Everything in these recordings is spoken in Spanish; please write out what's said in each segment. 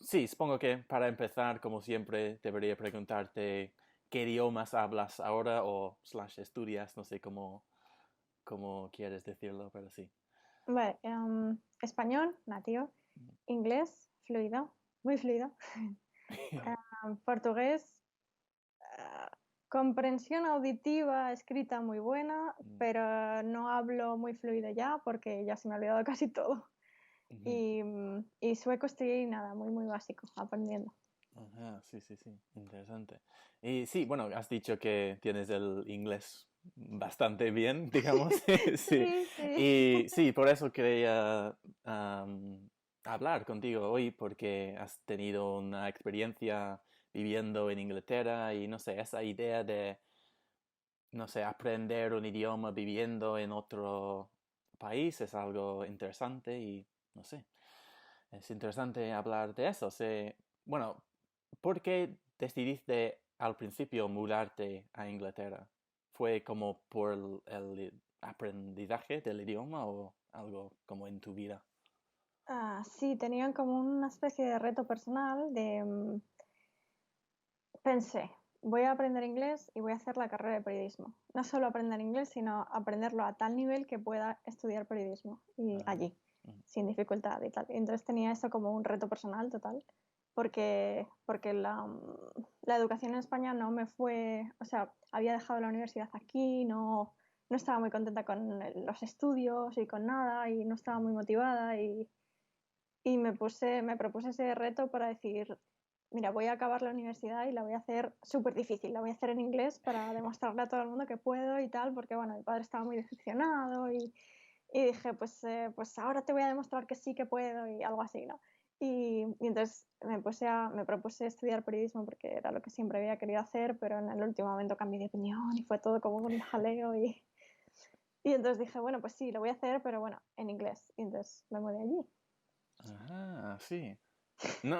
Sí, supongo que para empezar, como siempre, debería preguntarte qué idiomas hablas ahora o slash estudias, no sé cómo quieres decirlo, pero sí. Vale, español, nativo, inglés, fluido, muy fluido, portugués, ah, comprensión auditiva, escrita muy buena, Mm, pero no hablo muy fluido ya porque ya se me ha olvidado casi todo. ujú. Y sueco estoy nada, muy, muy básico, aprendiendo. Ajá, sí, sí, sí, interesante. Y sí, bueno, has dicho que tienes el inglés bastante bien, digamos. Sí. Sí, sí. Y sí, por eso quería hablar contigo hoy, porque has tenido una experiencia viviendo en Inglaterra y no sé, esa idea de, no sé, aprender un idioma viviendo en otro país es algo interesante y no sé, es interesante hablar de eso. Bueno, ¿por qué decidiste al principio mudarte a Inglaterra? ¿Fue como por el aprendizaje del idioma o algo como en tu vida? Sí, tenían como una especie de reto personal de, pensé, voy a aprender inglés y voy a hacer la carrera de periodismo. No solo aprender inglés, sino aprenderlo a tal nivel que pueda estudiar periodismo y Ajá. allí, Mm, sin dificultad y tal. Entonces tenía eso como un reto personal total, porque la educación en España no me fue, o sea, había dejado la universidad aquí, no estaba muy contenta con los estudios y con nada, y no estaba muy motivada y me propuse ese reto para decir, mira, voy a acabar la universidad y la voy a hacer súper difícil, la voy a hacer en inglés para demostrarle a todo el mundo que puedo y tal, porque bueno, mi padre estaba muy decepcionado y dije, pues ahora te voy a demostrar que sí que puedo y algo así, ¿no? Y entonces me propuse estudiar periodismo porque era lo que siempre había querido hacer, pero en el último momento cambié de opinión y fue todo como un jaleo y entonces dije, bueno, pues sí, lo voy a hacer, pero bueno, en inglés. Y entonces me mudé allí. ajá, sí. No,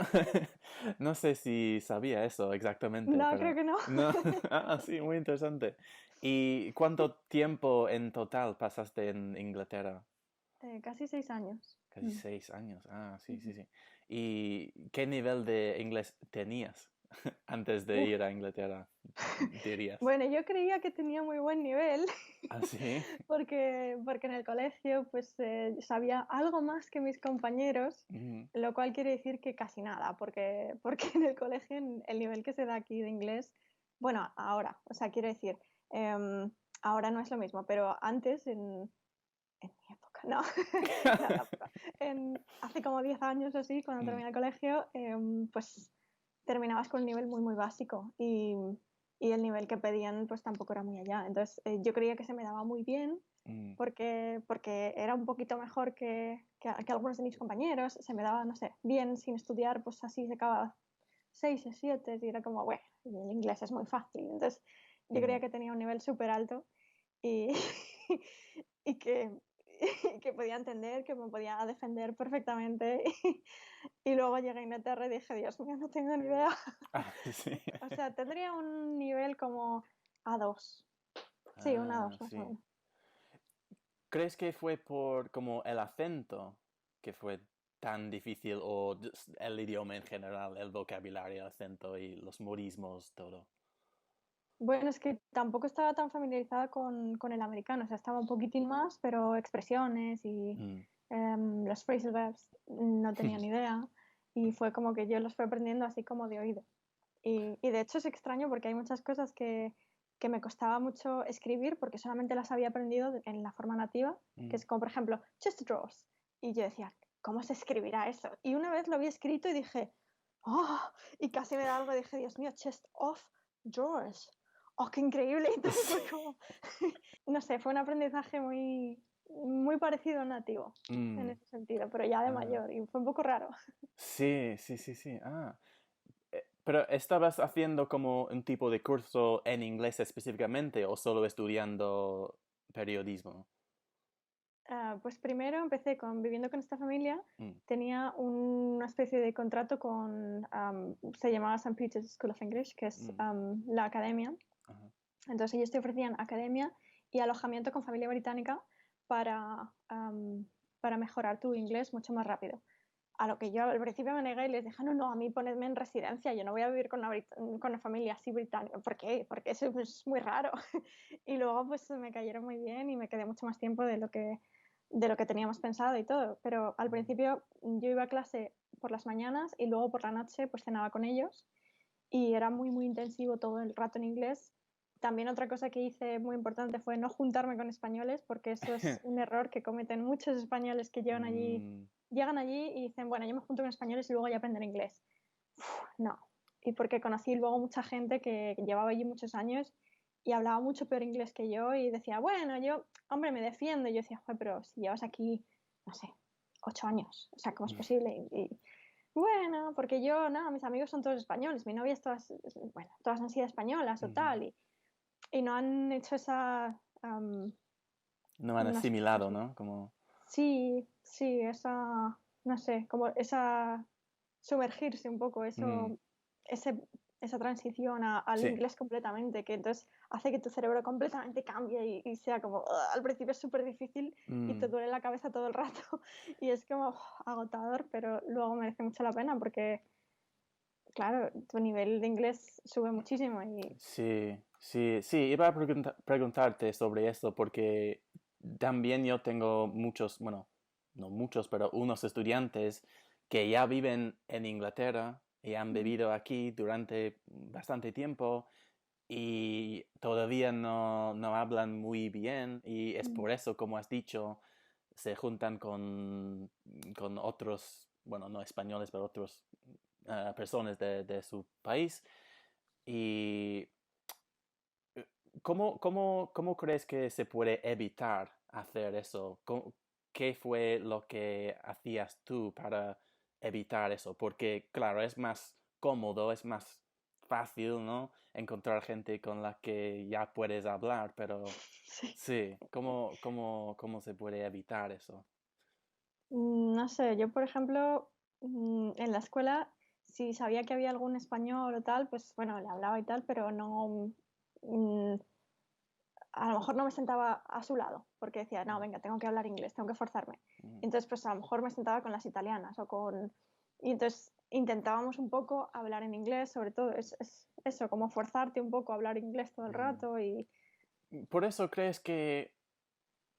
no sé si sabía eso exactamente, No, creo pero que no. no. Ah, sí, muy interesante. ¿Y cuánto tiempo en total pasaste en Inglaterra? Casi 6 años. Casi Mm. 6 años. Ah, sí, sí, Ujú. sí. ¿Y qué nivel de inglés tenías antes de Uf. ir a Inglaterra, dirías? Bueno, yo creía que tenía muy buen nivel Ah, sí. porque en el colegio pues sabía algo más que mis compañeros, Ujú, lo cual quiere decir que casi nada, porque en el colegio el nivel que se da aquí de inglés, bueno, ahora, o sea, quiero decir, em, ahora no es lo mismo, pero antes en mi época, no, no, tampoco. Hace como 10 años o así, cuando mm, terminé el colegio, pues terminabas con un nivel muy, muy básico y el nivel que pedían pues tampoco era muy allá. Entonces yo creía que se me daba muy bien mm, porque era un poquito mejor que algunos de mis compañeros, se me daba, no sé, bien sin estudiar, pues así se acababa 6 o 7 y era como, bueno, el inglés es muy fácil. Entonces yo creía mm. que tenía un nivel súper alto y, y que podía entender, que me podía defender perfectamente. Y luego llegué a Inglaterra y dije, Dios mío, no tengo ni idea. Ah, sí. O sea, tendría un nivel como A2. Sí, un Ah, A2 más o sí. menos. ¿Crees que fue por como el acento que fue tan difícil o el idioma en general, el vocabulario, el acento y los modismos, todo? Bueno, es que tampoco estaba tan familiarizada con el americano, o sea, estaba un poquitín más, pero expresiones y Mm, los phrasal verbs no tenía ni idea y fue como que yo los fui aprendiendo así como de oído. Y de hecho es extraño porque hay muchas cosas que me costaba mucho escribir porque solamente las había aprendido en la forma nativa, que mm. es como por ejemplo chest drawers. Y yo decía, ¿cómo se escribirá eso? Y una vez lo había escrito y dije, ¡oh! Y casi me da algo y dije, Dios mío, chest of drawers. ¡Oh, qué increíble! Entonces fue como, no sé, fue un aprendizaje muy, muy parecido a un nativo en Mm, ese sentido, pero ya de ah, mayor y fue un poco raro. sí, sí, sí, sí. Ah. Pero ¿estabas haciendo como un tipo de curso en inglés específicamente o solo estudiando periodismo? Pues primero empecé viviendo con esta familia, Mm, tenía una especie de contrato con, se llamaba St. Peter's School of English, que es mm, la academia. ajá, Entonces ellos te ofrecían academia y alojamiento con familia británica para, para mejorar tu inglés mucho más rápido. a lo que yo al principio me negué y les dije, no, no, a mí ponedme en residencia, yo no voy a vivir con una familia así británica. ¿Por qué? Porque eso es muy raro. Y luego pues me cayeron muy bien y me quedé mucho más tiempo de lo que teníamos pensado y todo. Pero al Mm. principio yo iba a clase por las mañanas y luego por la noche pues cenaba con ellos y era muy, muy intensivo todo el rato en inglés. También otra cosa que hice muy importante fue no juntarme con españoles, porque eso es un error que cometen muchos españoles que Mm, llegan allí y dicen, bueno, yo me junto con españoles y luego ya aprender inglés. No. Y porque conocí luego mucha gente que llevaba allí muchos años y hablaba mucho peor inglés que yo y decía, bueno, yo, hombre, me defiendo. Y yo decía, joder, pero si llevas aquí, no sé, 8 años, o sea, ¿cómo es posible? Bueno, porque yo, nada, mis amigos son todos españoles, mi novia es todas, bueno, todas han sido españolas o ujú. tal, y no han hecho esa, No han no sé cómo asimilado, se dice. ¿no? Como, Sí, sí, esa, no sé, como esa, sumergirse un poco, mm, ese, esa transición al sí. inglés completamente, que entonces hace que tu cerebro completamente cambie y sea como, al principio es súper difícil y te Mm, duele la cabeza todo el rato y es como agotador, pero luego merece mucho la pena porque claro, tu nivel de inglés sube muchísimo y sí, sí, sí. Iba a preguntarte sobre esto porque también yo tengo muchos, bueno, no muchos, pero unos estudiantes que ya viven en Inglaterra y han mm, vivido aquí durante bastante tiempo y todavía no hablan muy bien y es mm, por eso, como has dicho, se juntan con otros, bueno, no españoles, pero otros personas de su país. ¿Y cómo crees que se puede evitar hacer eso? ¿Qué fue lo que hacías tú para evitar eso? Porque, claro, es más cómodo, es más fácil, ¿no? Encontrar gente con la que ya puedes hablar, pero sí. sí, ¿cómo se puede evitar eso? No sé, yo por ejemplo, en la escuela, si sabía que había algún español o tal, pues bueno, le hablaba y tal, pero no, mm, a lo mejor no me sentaba a su lado, porque decía, no, Mm, venga, tengo que hablar inglés, tengo que forzarme. mm, Entonces, pues a lo mejor me sentaba con las italianas o con... Y entonces intentábamos un poco hablar en inglés, sobre todo es eso, como forzarte un poco a hablar inglés todo el mm. rato y... ¿Por eso crees que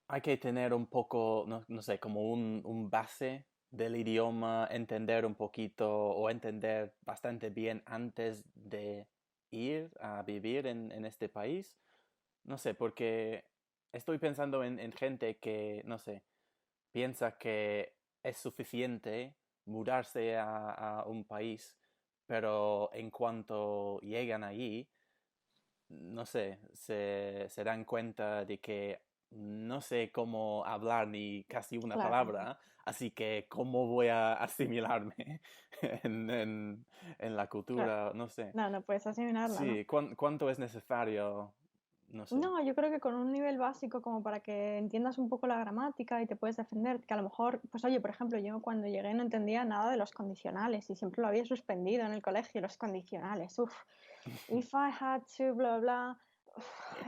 hay que tener un poco, no sé, como un base del idioma, entender un poquito o entender bastante bien antes de ir a vivir en este país? No sé, porque estoy pensando en gente que, no sé, piensa que es suficiente mudarse a un país, pero en cuanto llegan allí, no sé, se dan cuenta de que no sé cómo hablar ni casi una Claro, palabra, así que cómo voy a asimilarme en, en la claro. cultura, no sé. No, no puedes asimilarla, ¿no? Sí, ¿cuánto es necesario? No sé. No, yo creo que con un nivel básico como para que entiendas un poco la gramática y te puedes defender, que a lo mejor, pues oye, por ejemplo, yo cuando llegué no entendía nada de los condicionales y siempre lo había suspendido en el colegio, los condicionales, uff, if I had to, bla, bla,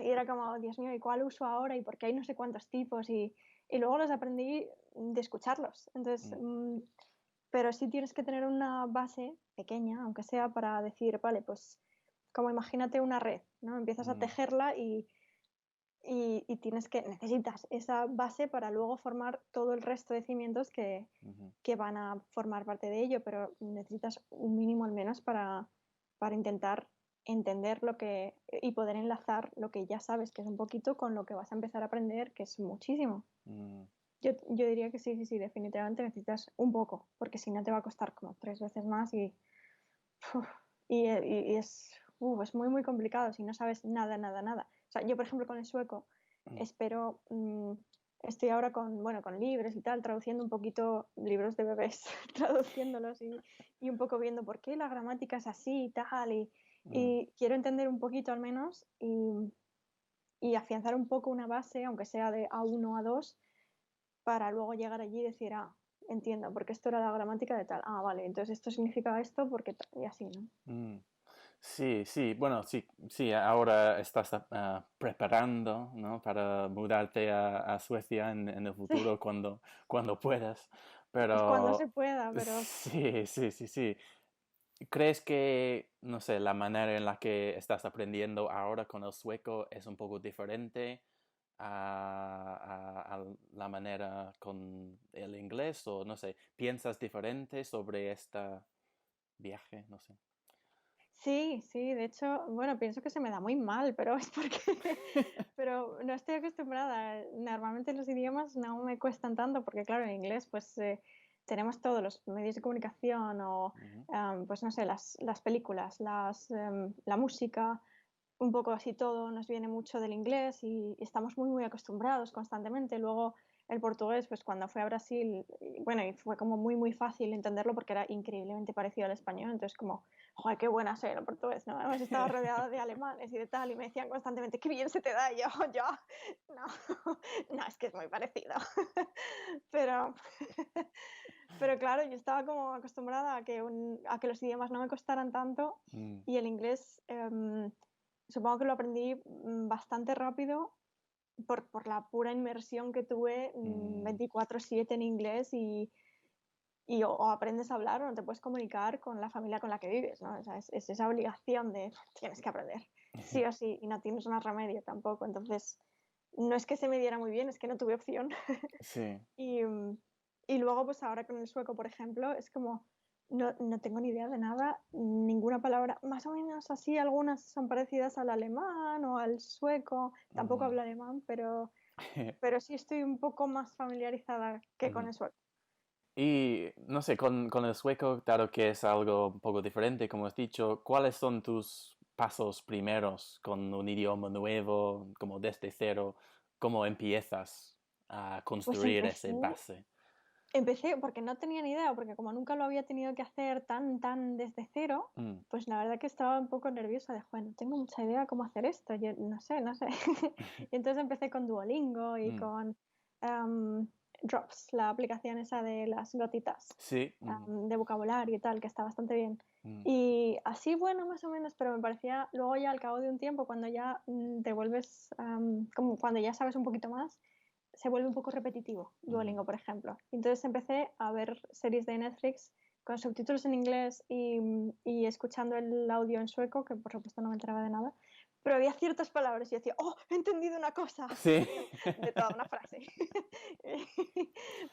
y era como, Dios mío, ¿y cuál uso ahora? ¿Y por qué hay no sé cuántos tipos? Y luego los aprendí de escucharlos. Entonces, Mm, pero sí tienes que tener una base pequeña, aunque sea para decir, vale, pues como imagínate una red, ¿no? Empiezas a mm, tejerla y necesitas esa base para luego formar todo el resto de cimientos ujú, que van a formar parte de ello, pero necesitas un mínimo al menos para intentar entender lo que y poder enlazar lo que ya sabes que es un poquito con lo que vas a empezar a aprender, que es muchísimo. mm, Yo diría que sí, sí, sí, definitivamente necesitas un poco, porque si no te va a costar como 3 veces más uf, es muy, muy complicado si no sabes nada, nada, nada. O sea, yo, por ejemplo, con el sueco mm, espero, estoy ahora con, bueno, con libros y tal, traduciendo un poquito libros de bebés, traduciéndolos y un poco viendo por qué la gramática es así y tal, mm. y quiero entender un poquito al menos y afianzar un poco una base, aunque sea de A1 a 2 para luego llegar allí y decir, ah, entiendo, porque esto era la gramática de tal, ah, vale, entonces esto significa esto porque y así, ¿no? Mm. Sí, sí, bueno, sí, sí, ahora estás preparando, ¿no? Para mudarte a Suecia en el Sí. futuro cuando puedas. cuando se Pero pueda, pero sí, sí, sí, sí. ¿Crees que, no sé, la manera en la que estás aprendiendo ahora con el sueco es un poco diferente a la manera con el inglés? O no sé, ¿piensas diferente sobre este viaje? No sé. sí, sí, de hecho, bueno, pienso que se me da muy mal, pero es porque pero no estoy acostumbrada. Normalmente los idiomas no me cuestan tanto porque, claro, en inglés, pues, tenemos todos los medios de comunicación o, Ujú, pues, no sé, las películas, la música, un poco así todo nos viene mucho del inglés y estamos muy, muy acostumbrados constantemente. Luego el portugués, pues cuando fui a Brasil, y bueno, y fue como muy, muy fácil entenderlo porque era increíblemente parecido al español. Entonces como, joder, qué buena soy en el portugués, ¿no? Hemos estado rodeada de alemanes y de tal, y me decían constantemente, qué bien se te da. Y yo, yo, no, no, es que es muy parecido. Pero, pero claro, yo estaba como acostumbrada a que, a que los idiomas no me costaran tanto mm, y el inglés, supongo que lo aprendí bastante rápido por la pura inmersión que tuve mm, 24/7 en inglés y o aprendes a hablar o no te puedes comunicar con la familia con la que vives, ¿no? O sea, es esa obligación de tienes que aprender, sí o sí, y no tienes más remedio tampoco. Entonces, no es que se me diera muy bien, es que no tuve opción. sí. Y, y luego, pues ahora con el sueco, por ejemplo, es como, no tengo ni idea de nada, ninguna palabra, más o menos así, algunas son parecidas al alemán o al sueco, tampoco Ujú, hablo alemán, pero sí estoy un poco más familiarizada que con ujú. el sueco. Y no sé, con el sueco, claro que es algo un poco diferente, como has dicho. ¿Cuáles son tus pasos primeros con un idioma nuevo, como desde cero? ¿Cómo empiezas a Pues construir ese base? empecé porque no tenía ni idea, porque como nunca lo había tenido que hacer tan desde cero, Mm. pues la verdad que estaba un poco nerviosa de, joder, no tengo mucha idea cómo hacer esto, yo no sé, no sé. Y entonces empecé con Duolingo y Mm. con em, Drops, la aplicación esa de las gotitas Sí. Mm, de vocabulario y tal, que está bastante bien. mm, Y así, bueno, más o menos, pero me parecía, luego ya al cabo de un tiempo, cuando ya te vuelves, como cuando ya sabes un poquito más, se vuelve un poco repetitivo, mm, Duolingo, por ejemplo. Entonces empecé a ver series de Netflix con subtítulos en inglés y escuchando el audio en sueco, que por supuesto no me enteraba de nada, pero había ciertas palabras y decía, oh, he entendido una cosa sí. de toda una frase.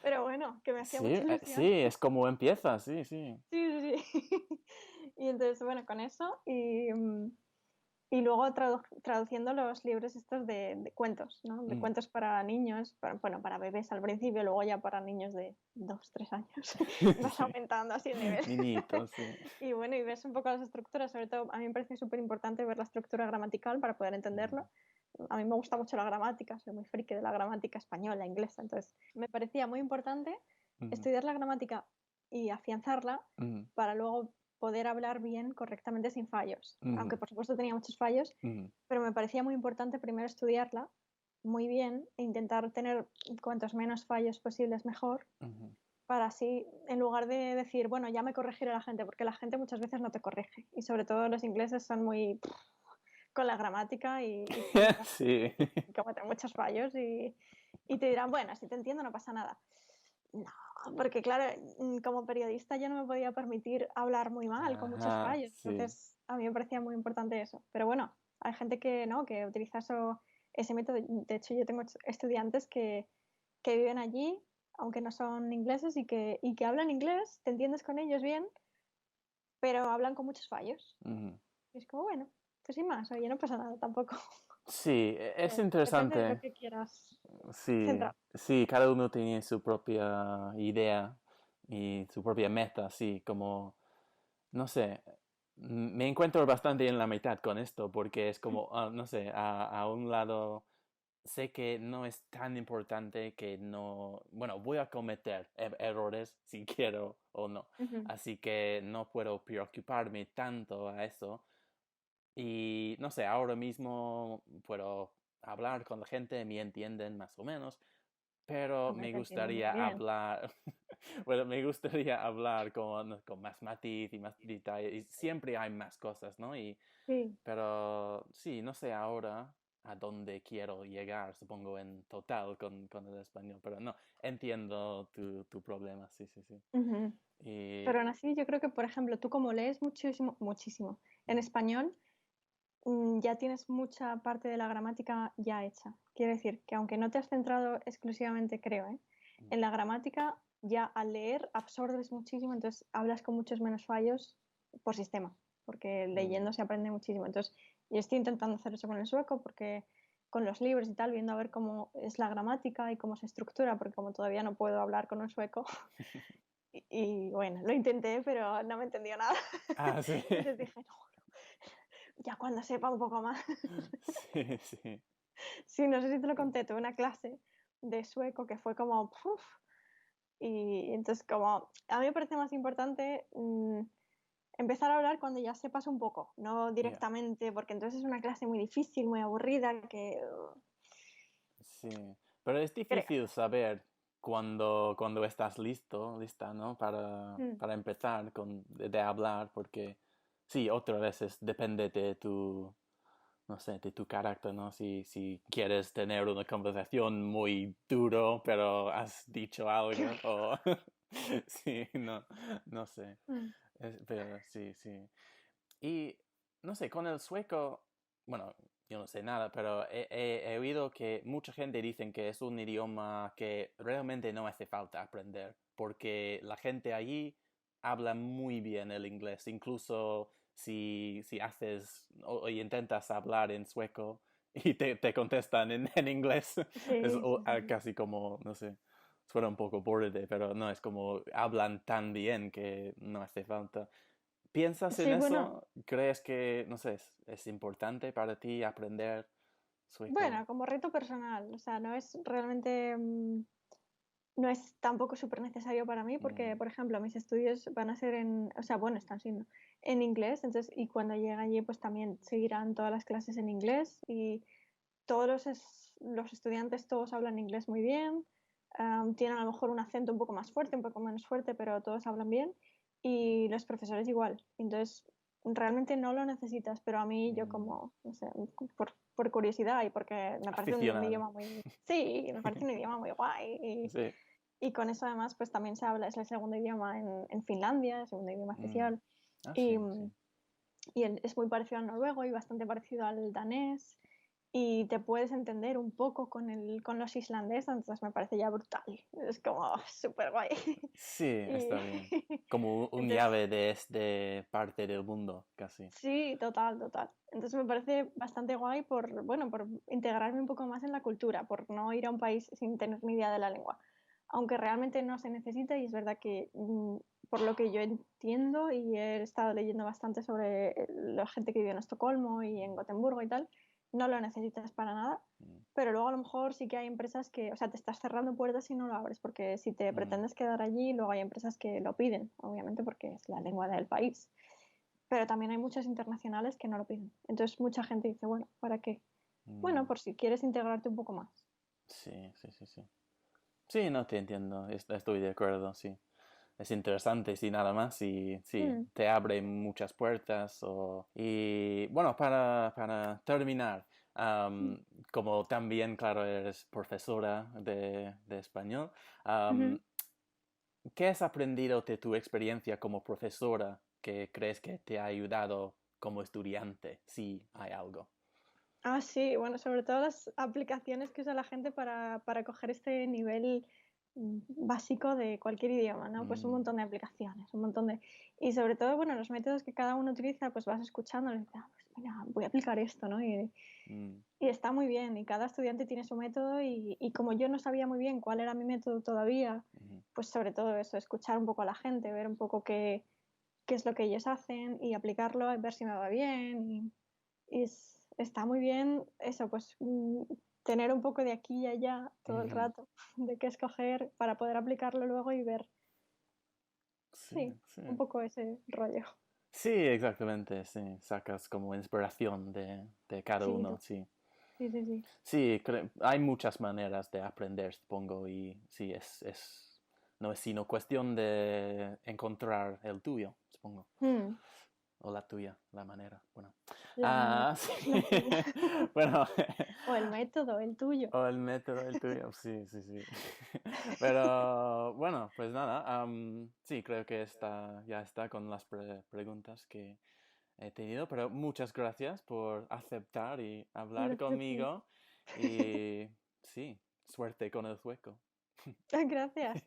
Pero bueno, que me hacía Sí, mucha sí, ilusión. es como empieza, sí, sí. Sí, sí, sí. Y entonces, bueno, con eso y luego traduciendo los libros estos de cuentos, ¿no? De Mm. cuentos para niños, bueno, para bebés al principio, luego ya para niños de 2, 3 años. Vas Sí. aumentando así el nivel. Niñitos, sí. Y bueno, y ves un poco las estructuras, sobre todo a mí me parece súper importante ver la estructura gramatical para poder Mm, entenderlo. A mí me gusta mucho la gramática, soy muy friki de la gramática española, inglesa, entonces me parecía muy importante mm, estudiar la gramática y afianzarla mm, para luego poder hablar bien, correctamente, sin fallos. mm, Aunque por supuesto tenía muchos fallos, mm, pero me parecía muy importante primero estudiarla muy bien e intentar tener cuantos menos fallos posibles mejor, mm. para así, en lugar de decir, bueno, ya me corregirá la gente, porque la gente muchas veces no te corrige. Y sobre todo los ingleses son muy con la gramática Sí. y cometen muchos fallos y te dirán, bueno, si te entiendo no pasa nada. No, porque claro, como periodista yo no me podía permitir hablar muy mal, con muchos Ajá, fallos. sí. Entonces, a mí me parecía muy importante eso. Pero bueno, hay gente que no, que utiliza ese método. De hecho, yo tengo estudiantes que viven allí, aunque no son ingleses, y que hablan inglés, te entiendes con ellos bien, pero hablan con muchos fallos. Ujú. Y es como, bueno, pues sin más, oye, no pasa nada tampoco. Sí, es Depende de lo interesante. que quieras Sí, centrar. sí, cada uno tiene su propia idea y su propia meta, sí, como, no sé, me encuentro bastante en la mitad con esto porque es como, no sé, a un lado sé que no es tan importante que no, bueno, voy a cometer errores si quiero o no, Ujú. así que no puedo preocuparme tanto a eso y no sé, ahora mismo puedo hablar con la gente, me entienden más o menos, pero Hombre, me te entiendo muy gustaría bien. hablar, bueno, me gustaría hablar con más matiz y más detalle, y siempre hay más cosas, ¿no? Sí. Pero sí, no sé ahora. a dónde quiero llegar, supongo, en total con el español. Pero no, entiendo tu problema, sí, sí, sí. Ujú. Y, Pero aún así, yo creo que, por ejemplo, tú como lees muchísimo, muchísimo en español, ya tienes mucha parte de la gramática ya hecha. Quiere decir que aunque no te has centrado exclusivamente, creo, en la gramática, ya al leer absorbes muchísimo, entonces hablas con muchos menos fallos por sistema, porque mm, leyendo se aprende muchísimo. Entonces, yo estoy intentando hacer eso con el sueco, porque con los libros y tal, viendo a ver cómo es la gramática y cómo se estructura, porque como todavía no puedo hablar con un sueco, y bueno, lo intenté, pero no me entendió nada. ah, sí. Entonces dije, no, ya cuando sepa un poco más. Sí, sí. Sí, no sé si te lo conté, tuve una clase de sueco que fue como, ¡puf! Y entonces como, a mí me parece más importante empezar a hablar cuando ya sepas un poco, no Ya, directamente, porque entonces es una clase muy difícil, muy aburrida, que sí. Pero es creo. difícil saber cuando estás listo, lista, ¿no? Mm, Para empezar de hablar, porque sí, otras veces depende de no sé, de tu carácter, ¿no? Si quieres tener una conversación muy duro, pero has dicho algo, o sí, no, no sé. mm. Pero sí, sí. Y no sé, con el sueco, bueno, yo no sé nada, pero he oído que mucha gente dicen que es un idioma que realmente no hace falta aprender, porque la gente allí habla muy bien el inglés, incluso si haces o intentas hablar en sueco y te contestan en inglés, es Sí, sí, sí, sí. casi como, no sé, suena un poco borde, pero no, es como hablan tan bien que no hace falta. ¿Piensas en Sí, bueno, eso? ¿Crees que, no sé, es importante para ti aprender sueco? bueno, como reto personal, o sea, no es realmente, no es tampoco súper necesario para mí porque, Mm, por ejemplo, mis estudios van a ser en, o sea, bueno, están siendo en inglés, entonces, y cuando llegue allí, pues también seguirán todas las clases en inglés y todos los estudiantes todos hablan inglés muy bien, tienen a lo mejor un acento un poco más fuerte, un poco menos fuerte, pero todos hablan bien y los profesores igual. Entonces, realmente no lo necesitas, pero a mí yo mm, como, no sé, por curiosidad y porque me parece un aficionado. idioma muy, sí, me parece un idioma muy guay Sí. y con eso además pues también se habla, es el segundo idioma en Finlandia, el segundo idioma Mm, oficial ah, y, sí, sí. es muy parecido al noruego y bastante parecido al danés y te puedes entender un poco con los islandeses, entonces me parece ya brutal, es como súper guay. Sí, Y está bien. Como un entonces, llave de este parte del mundo, casi. sí, total, total. Entonces me parece bastante guay por, bueno, por integrarme un poco más en la cultura, por no ir a un país sin tener ni idea de la lengua. Aunque realmente no se necesita y es verdad que por lo que yo entiendo y he estado leyendo bastante sobre la gente que vive en Estocolmo y en Gotemburgo y tal, no lo necesitas para nada. Mm, Pero luego a lo mejor sí que hay empresas que, o sea, te estás cerrando puertas si no lo abres, porque si te mm, pretendes quedar allí, luego hay empresas que lo piden, obviamente porque es la lengua del país. Pero también hay muchas internacionales que no lo piden. Entonces mucha gente dice, bueno, ¿para qué? Bueno, mm. por si quieres integrarte un poco más. Sí, sí, sí, sí. Sí, no te entiendo, estoy de acuerdo, sí. Es interesante, sí, nada más, y sí, Mm, te abre muchas puertas. Y bueno, para terminar, mm, como también, claro, eres profesora de español, ujú. am, ¿qué has aprendido de tu experiencia como profesora que crees que te ha ayudado como estudiante, si hay algo? Ah, sí, bueno, sobre todo las aplicaciones que usa la gente para coger este nivel básico de cualquier idioma, ¿no? Pues un Mm, montón de aplicaciones, un montón de... Y sobre todo, bueno, los métodos que cada uno utiliza, pues vas escuchando y dices, ah, pues mira, voy a aplicar esto, ¿no? mm, Y está muy bien, y cada estudiante tiene su método y como yo no sabía muy bien cuál era mi método todavía, mm, pues sobre todo eso, escuchar un poco a la gente, ver un poco qué es lo que ellos hacen y aplicarlo, ver si me va bien. Y está muy bien eso, pues tener un poco de aquí y allá todo el ujú. rato, de qué escoger para poder aplicarlo luego y ver, Sí, sí, sí. un poco ese rollo. Sí, exactamente, sí. Sacas como inspiración de cada Sí, uno, sí. sí, sí, sí. Sí, hay muchas maneras de aprender, supongo, y sí, no es sino cuestión de encontrar el tuyo, supongo. Mm, O la tuya, la manera. Bueno. La manera, Sí. la tuya. Bueno, O el método, el tuyo. o el método, el tuyo. Sí, sí, sí. Pero bueno, pues nada. Sí, creo que ya está con las preguntas que he tenido. Pero muchas gracias por aceptar y hablar Gracias a ti. conmigo. Y sí, suerte con el sueco. Gracias.